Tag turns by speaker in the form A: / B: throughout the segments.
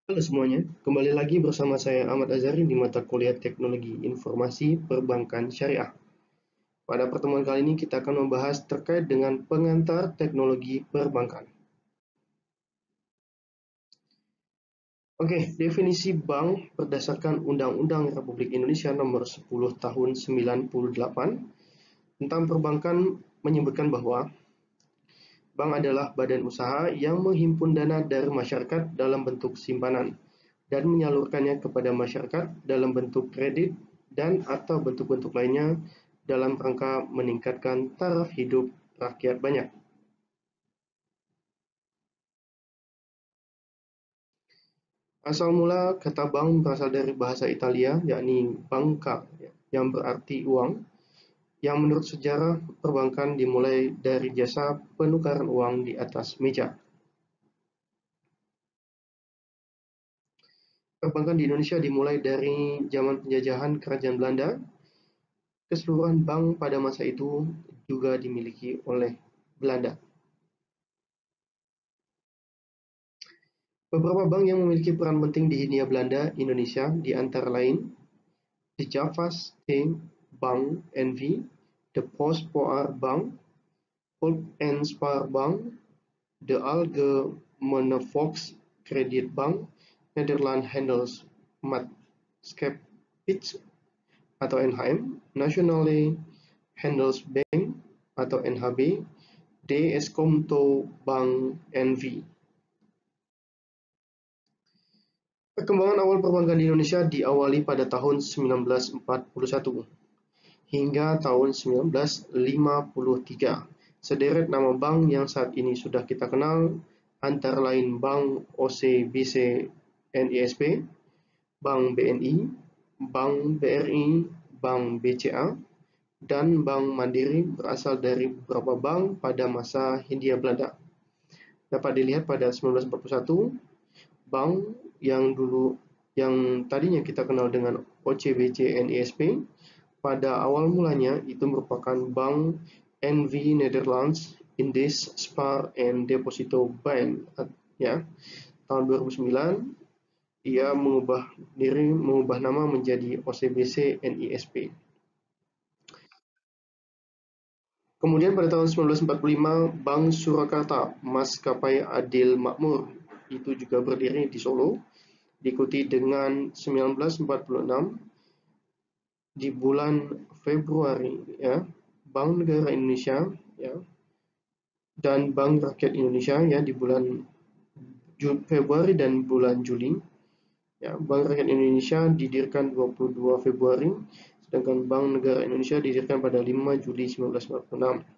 A: Halo semuanya, kembali lagi bersama saya Ahmad Azhari di mata kuliah Teknologi Informasi Perbankan Syariah. Pada pertemuan kali ini kita akan membahas terkait dengan pengantar teknologi perbankan. Oke, definisi bank berdasarkan Undang-Undang Republik Indonesia Nomor 10 Tahun 98 tentang perbankan menyebutkan bahwa bank adalah badan usaha yang menghimpun dana dari masyarakat dalam bentuk simpanan dan menyalurkannya kepada masyarakat dalam bentuk kredit dan atau bentuk-bentuk lainnya dalam rangka meningkatkan taraf hidup rakyat banyak. Asal mula kata bank berasal dari bahasa Italia, yakni banca, yang berarti uang, yang menurut sejarah perbankan dimulai dari jasa penukaran uang di atas meja. Perbankan di Indonesia dimulai dari zaman penjajahan Kerajaan Belanda. Keseluruhan bank pada masa itu juga dimiliki oleh Belanda. Beberapa bank yang memiliki peran penting di Hindia Belanda, Indonesia, di antara lain The Javaste Bank NV, The Postpoar Bank, Folk and Spar Bank, The Algemene Volkskredietbank, Nederland Handelsmaatschappij atau NHM, Nationale Handelsbank atau NHB, Desconto Bank NV. Perkembangan awal perbankan di Indonesia diawali pada tahun 1941 hingga tahun 1953. Sederet nama bank yang saat ini sudah kita kenal antara lain Bank OCBC NISP, Bank BNI, Bank BRI, Bank BCA, dan Bank Mandiri berasal dari beberapa bank pada masa Hindia Belanda. Dapat dilihat pada 1941, bank yang tadinya kita kenal dengan OCBC NISP, pada awal mulanya itu merupakan Bank NV Netherlands Indies Spar and Deposito Bank. Ya, tahun 2009 ia mengubah nama menjadi OCBC NISP. Kemudian pada tahun 1945, Bank Surakarta Maskapai Adil Makmur itu juga berdiri di Solo, diikuti dengan 1946 di bulan Februari, ya, Bank Negara Indonesia, ya, dan Bank Rakyat Indonesia, ya, di bulan Februari dan bulan Juli. Ya, Bank Rakyat Indonesia didirikan 22 Februari, sedangkan Bank Negara Indonesia didirikan pada 5 Juli 1946.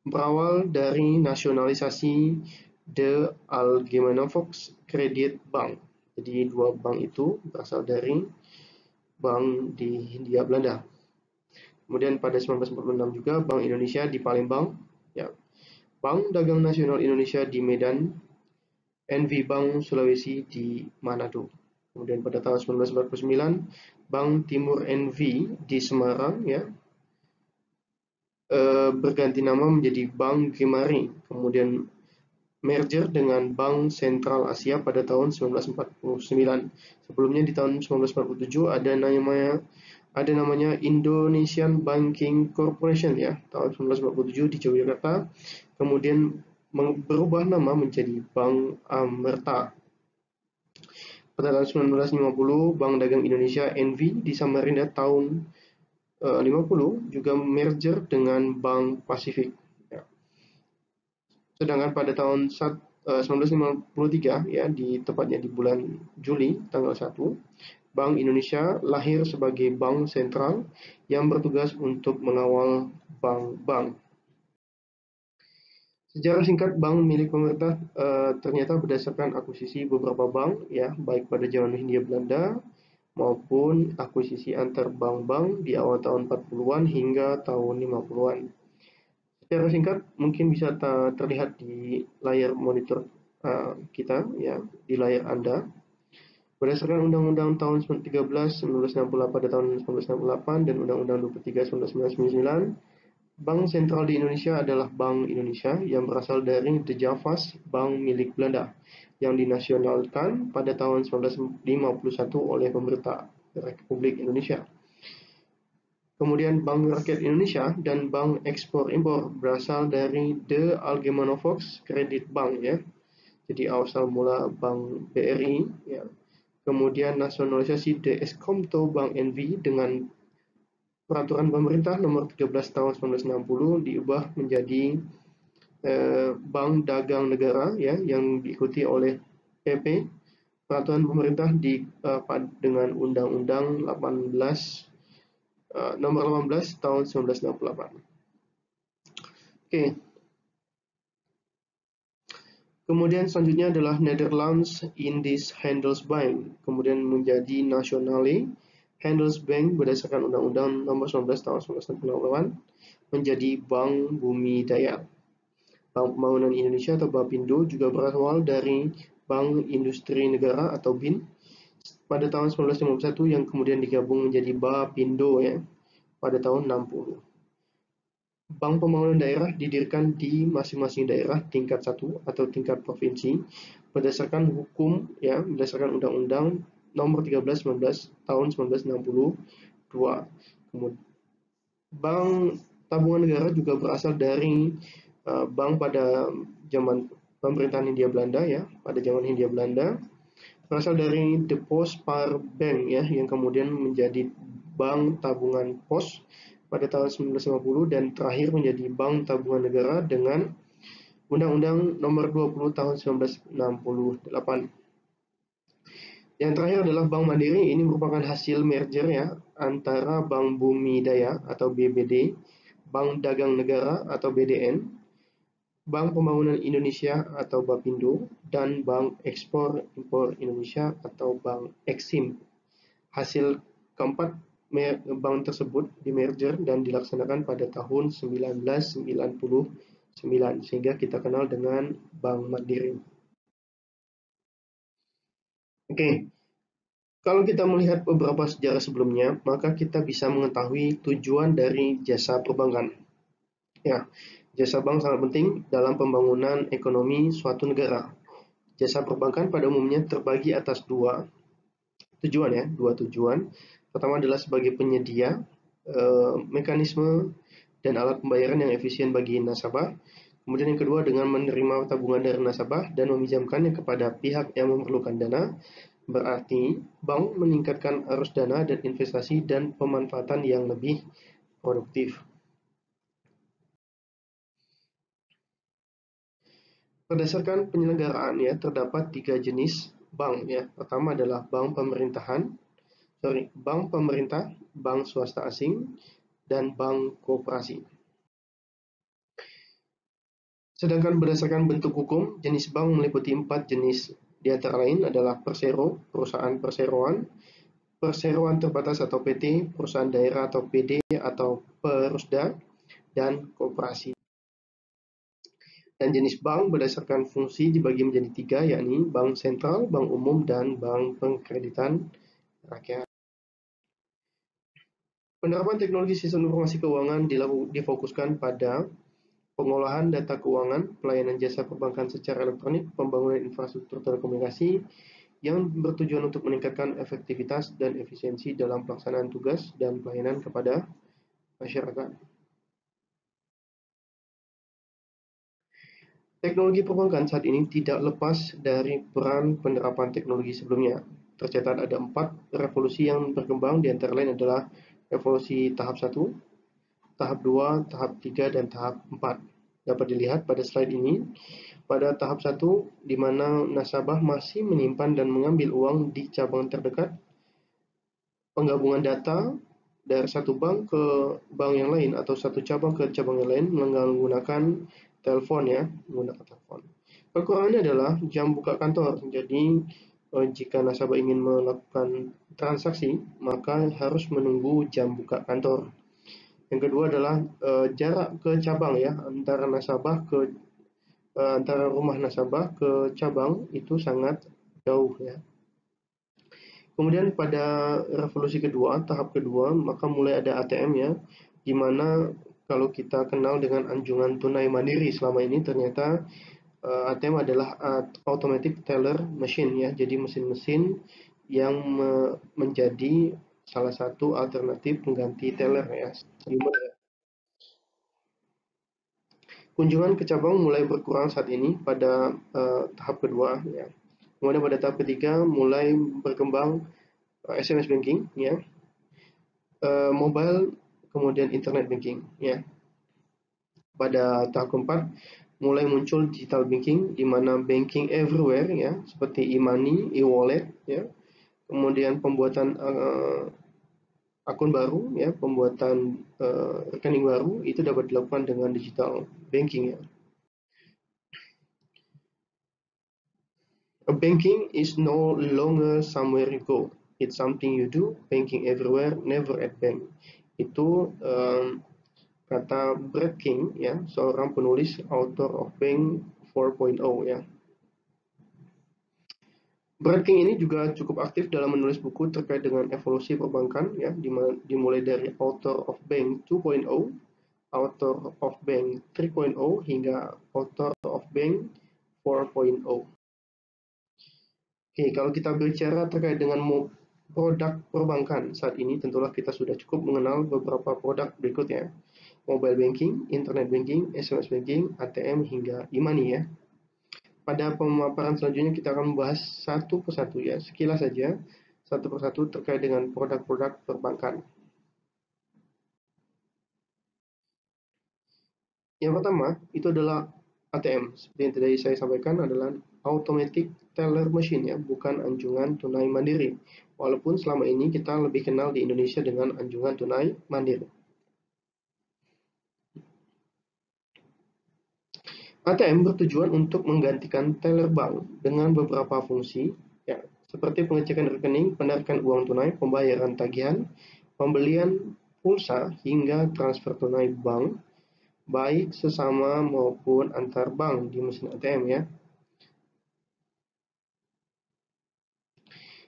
A: Berawal dari nasionalisasi The Algemene Volkskredietbank. Jadi dua bank itu berasal dari bank di Hindia Belanda. Kemudian pada 1946 juga Bank Indonesia di Palembang, ya. Bank Dagang Nasional Indonesia di Medan, NV Bank Sulawesi di Manado. Kemudian pada tahun 1949 Bank Timur NV di Semarang, ya, berganti nama menjadi Bank Gemari, kemudian merger dengan Bank Sentral Asia pada tahun 1949. Sebelumnya di tahun 1947 ada namanya Indonesian Banking Corporation, ya, tahun 1947 di Yogyakarta, kemudian berubah nama menjadi Bank Amerta. Pada tahun 1950 Bank Dagang Indonesia NV di Samarinda tahun 50 juga merger dengan Bank Pasifik. Ya. Sedangkan pada tahun 1953, ya, tepatnya di bulan Juli tanggal 1, Bank Indonesia lahir sebagai bank sentral yang bertugas untuk mengawal bank-bank. Sejarah singkat bank milik pemerintah ternyata berdasarkan akuisisi beberapa bank, ya, baik pada zaman Hindia Belanda maupun akuisisi antar bank-bank di awal tahun 40-an hingga tahun 50-an. Secara singkat mungkin bisa terlihat di layar monitor kita, ya, di layar Anda. Berdasarkan Undang-Undang tahun 13 1968 pada tahun 1968 dan Undang-Undang 23 1999, Bank Sentral di Indonesia adalah Bank Indonesia yang berasal dari The Javas, bank milik Belanda. yang dinasionalkan pada tahun 1951 oleh pemerintah Republik Indonesia. Kemudian Bank Rakyat Indonesia dan Bank Ekspor-Impor berasal dari The Allgemeine Volkskredietbank ya. Jadi asal mula Bank BRI ya. Kemudian nasionalisasi The Eskomto Bank NV dengan peraturan pemerintah nomor 13 tahun 1960 diubah menjadi Bank Dagang Negara ya yang diikuti oleh PP peraturan pemerintah dengan Undang-Undang 18 nomor 18 tahun 1968. Oke. Kemudian selanjutnya adalah Netherlands Indies Handelsbank, kemudian menjadi Nationale Handelsbank berdasarkan Undang-Undang nomor 19 tahun 1968 menjadi Bank Bumi Daya. Bank Pembangunan Indonesia atau BAPINDO juga berawal dari Bank Industri Negara atau BIN pada tahun 1951 yang kemudian digabung menjadi BAPINDO ya pada tahun 60. Bank Pembangunan Daerah didirikan di masing-masing daerah tingkat 1 atau tingkat provinsi berdasarkan hukum ya berdasarkan Undang-Undang nomor 13 tahun 1962. Kemudian Bank Tabungan Negara juga berasal dari bank pada zaman pemerintahan Hindia Belanda ya, pada zaman Hindia Belanda berasal dari The Postpaarbank ya yang kemudian menjadi Bank Tabungan Pos pada tahun 1950 dan terakhir menjadi Bank Tabungan Negara dengan Undang-Undang nomor 20 tahun 1968. Yang terakhir adalah Bank Mandiri. Ini merupakan hasil merger ya antara Bank Bumi Daya atau BBD, Bank Dagang Negara atau BDN, Bank Pembangunan Indonesia atau BAPINDO, dan Bank Ekspor-Impor Indonesia atau Bank Eksim. Hasil keempat bank tersebut dimerger dan dilaksanakan pada tahun 1999 sehingga kita kenal dengan Bank Mandiri. Oke. Kalau kita melihat beberapa sejarah sebelumnya, maka kita bisa mengetahui tujuan dari jasa perbankan. Ya, jasa bank sangat penting dalam pembangunan ekonomi suatu negara. Jasa perbankan pada umumnya terbagi atas dua tujuan. Pertama adalah sebagai penyedia mekanisme dan alat pembayaran yang efisien bagi nasabah. Kemudian yang kedua dengan menerima tabungan dari nasabah dan meminjamkannya kepada pihak yang memerlukan dana. Berarti bank meningkatkan arus dana dan investasi dan pemanfaatan yang lebih produktif. Berdasarkan penyelenggaraan ya terdapat 3 jenis bank ya. Pertama adalah bank pemerintah, bank swasta asing, dan bank koperasi. Sedangkan berdasarkan bentuk hukum, jenis bank meliputi 4 jenis. Di antara lain adalah persero, perusahaan perseroan, perseroan terbatas atau PT, perusahaan daerah atau PD atau perusda, dan koperasi. Dan jenis bank berdasarkan fungsi dibagi menjadi 3, yakni bank sentral, bank umum, dan bank pengkreditan rakyat. Penerapan teknologi sistem informasi keuangan difokuskan pada pengolahan data keuangan, pelayanan jasa perbankan secara elektronik, pembangunan infrastruktur telekomunikasi yang bertujuan untuk meningkatkan efektivitas dan efisiensi dalam pelaksanaan tugas dan pelayanan kepada masyarakat. Teknologi perbankan saat ini tidak lepas dari peran penerapan teknologi sebelumnya. Tercatat ada 4 revolusi yang berkembang, di antara lain adalah revolusi tahap 1, tahap 2, tahap 3, dan tahap 4. Dapat dilihat pada slide ini. Pada tahap 1, di mana nasabah masih menyimpan dan mengambil uang di cabang terdekat, penggabungan data dari satu bank ke bank yang lain atau satu cabang ke cabang yang lain menggunakan telepon ya, menggunakan telepon. Kekurangannya adalah jam buka kantor. Jadi jika nasabah ingin melakukan transaksi, maka harus menunggu jam buka kantor. Yang kedua adalah jarak ke cabang ya, antara rumah nasabah ke cabang itu sangat jauh ya. Kemudian pada revolusi kedua, tahap kedua, maka mulai ada ATM ya, di mana kalau kita kenal dengan anjungan tunai mandiri selama ini ternyata ATM adalah automatic teller machine ya. Jadi mesin-mesin yang menjadi salah satu alternatif pengganti teller ya. Kunjungan ke cabang mulai berkurang saat ini pada tahap kedua ya. Kemudian pada tahap ketiga mulai berkembang SMS banking ya, mobile, kemudian internet banking ya. Pada tahap keempat mulai muncul digital banking di mana banking everywhere ya, seperti e-money, e-wallet ya. Kemudian pembuatan akun baru ya, pembuatan rekening baru itu dapat dilakukan dengan digital banking ya. A banking is no longer somewhere you go. It's something you do. Banking everywhere, never at bank. Itu kata Brad King ya, seorang penulis author of Bank 4.0 ya. Brad King ini juga cukup aktif dalam menulis buku terkait dengan evolusi perbankan ya, dimulai dari author of Bank 2.0, author of Bank 3.0 hingga author of Bank 4.0. Oke, kalau kita bicara terkait dengan produk perbankan saat ini, tentulah kita sudah cukup mengenal beberapa produk berikutnya. Mobile banking, internet banking, SMS banking, ATM, hingga e-money ya. Pada pemaparan selanjutnya kita akan membahas satu persatu ya, sekilas saja, satu persatu terkait dengan produk-produk perbankan. Yang pertama, itu adalah ATM. Seperti yang tadi saya sampaikan adalah automatic teller machine ya, bukan anjungan tunai mandiri. Walaupun selama ini kita lebih kenal di Indonesia dengan anjungan tunai mandiri. ATM bertujuan untuk menggantikan teller bank dengan beberapa fungsi ya, seperti pengecekan rekening, penarikan uang tunai, pembayaran tagihan, pembelian pulsa hingga transfer tunai bank, baik sesama maupun antar bank di mesin ATM ya.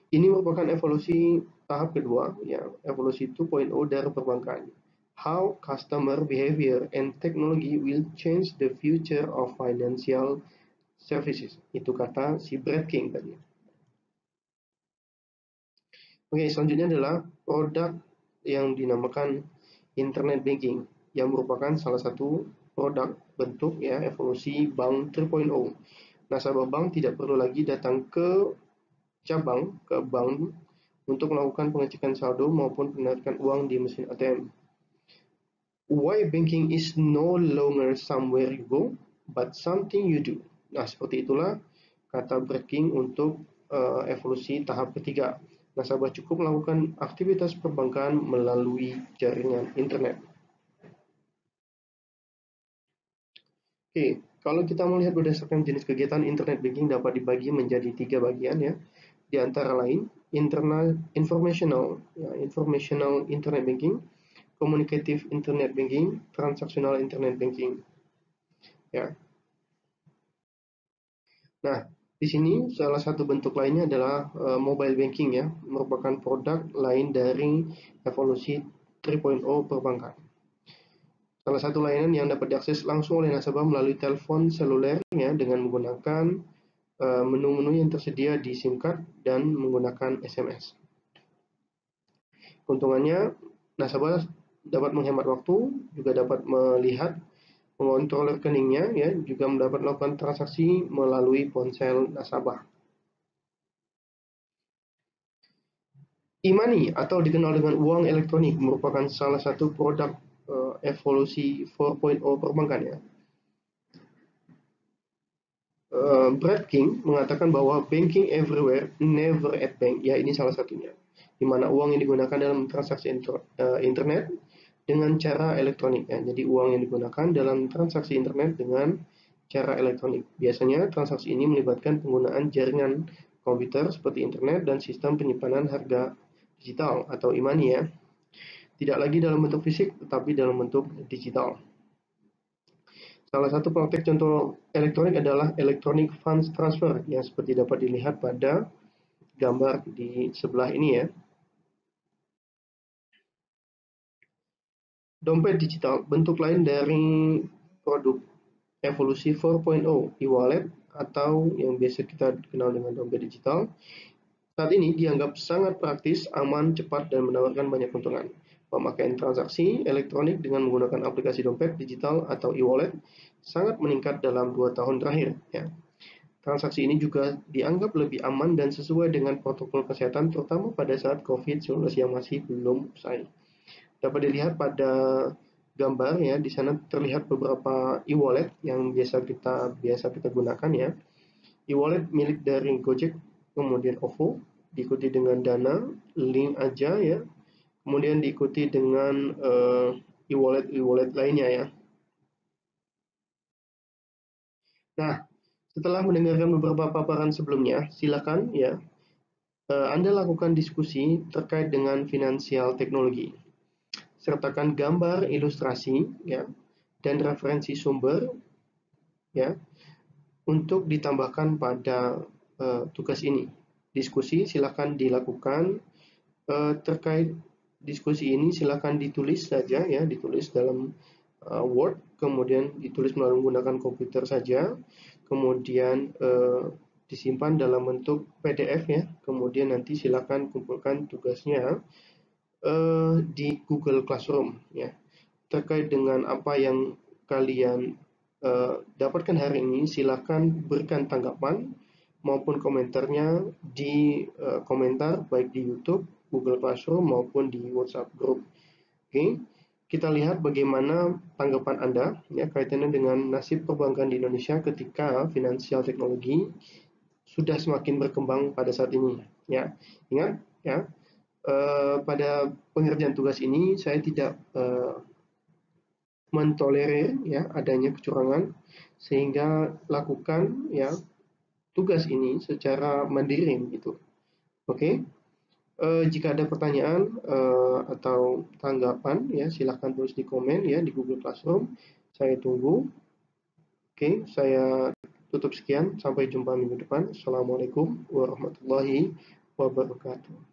A: Ini merupakan evolusi tahap kedua, ya, evolusi 2.0 dari perbankan. How customer behavior and technology will change the future of financial services. Itu kata si Brad King tadi. Oke, selanjutnya adalah produk yang dinamakan internet banking, yang merupakan salah satu produk bentuk ya evolusi bank 3.0. Nasabah bank tidak perlu lagi datang ke cabang ke bank untuk melakukan pengecekan saldo maupun penarikan uang di mesin ATM. Why banking is no longer somewhere you go, but something you do. Nah, seperti itulah kata breaking untuk evolusi tahap ketiga. Nasabah cukup melakukan aktivitas perbankan melalui jaringan internet. Oke, kalau kita melihat berdasarkan jenis kegiatan internet banking dapat dibagi menjadi 3 bagian ya. Di antara lain, informational internet banking, communicative internet banking, transactional internet banking. Ya. Nah, di sini salah satu bentuk lainnya adalah mobile banking ya, merupakan produk lain dari evolusi 3.0 perbankan. Salah satu layanan yang dapat diakses langsung oleh nasabah melalui telepon seluler ya, dengan menggunakan menu-menu yang tersedia di SIM card dan menggunakan SMS. Keuntungannya, nasabah dapat menghemat waktu, juga dapat melihat, mengontrol rekeningnya, ya, juga dapat melakukan transaksi melalui ponsel nasabah. E-money atau dikenal dengan uang elektronik merupakan salah satu produk evolusi 4.0 perbankan ya. Brad King mengatakan bahwa banking everywhere, never at bank. Ya, ini salah satunya. Di mana uang yang digunakan dalam transaksi internet dengan cara elektronik. Ya. Jadi uang yang digunakan dalam transaksi internet dengan cara elektronik. Biasanya transaksi ini melibatkan penggunaan jaringan komputer seperti internet dan sistem penyimpanan harga digital atau e-money ya. Tidak lagi dalam bentuk fisik, tetapi dalam bentuk digital. Salah satu praktek contoh elektronik adalah electronic funds transfer yang seperti dapat dilihat pada gambar di sebelah ini ya. Dompet digital, bentuk lain dari produk evolusi 4.0 e-wallet atau yang biasa kita kenal dengan dompet digital saat ini dianggap sangat praktis, aman, cepat, dan menawarkan banyak keuntungan. Pemakaian transaksi elektronik dengan menggunakan aplikasi dompet digital atau e-wallet sangat meningkat dalam 2 tahun terakhir. Ya. Transaksi ini juga dianggap lebih aman dan sesuai dengan protokol kesehatan, terutama pada saat COVID-19 yang masih belum usai. Dapat dilihat pada gambar ya, di sana terlihat beberapa e-wallet yang biasa kita gunakan ya. E-wallet milik dari Gojek, kemudian OVO, diikuti dengan Dana, Link aja ya, kemudian diikuti dengan e-wallet lainnya ya. Nah, setelah mendengarkan beberapa paparan sebelumnya, silakan ya Anda lakukan diskusi terkait dengan finansial teknologi. Sertakan gambar, ilustrasi ya, dan referensi sumber ya untuk ditambahkan pada tugas ini. Diskusi silakan dilakukan terkait diskusi ini silakan ditulis saja ya, ditulis dalam Word, kemudian ditulis melalui menggunakan komputer saja, kemudian disimpan dalam bentuk PDF ya, kemudian nanti silakan kumpulkan tugasnya di Google Classroom ya. Terkait dengan apa yang kalian dapatkan hari ini, silakan berikan tanggapan maupun komentarnya di komentar baik di YouTube, Google Classroom maupun di WhatsApp group. Oke, kita lihat bagaimana tanggapan Anda ya kaitannya dengan nasib perbankan di Indonesia ketika finansial teknologi sudah semakin berkembang pada saat ini. Ya, ingat ya pada pengerjaan tugas ini saya tidak mentolerir ya adanya kecurangan sehingga lakukan ya tugas ini secara mandiri gitu. Oke. Jika ada pertanyaan atau tanggapan ya silahkan tulis di komen ya di Google Classroom. Saya tunggu. Oke, saya tutup sekian. Sampai jumpa minggu depan. Assalamualaikum warahmatullahi wabarakatuh.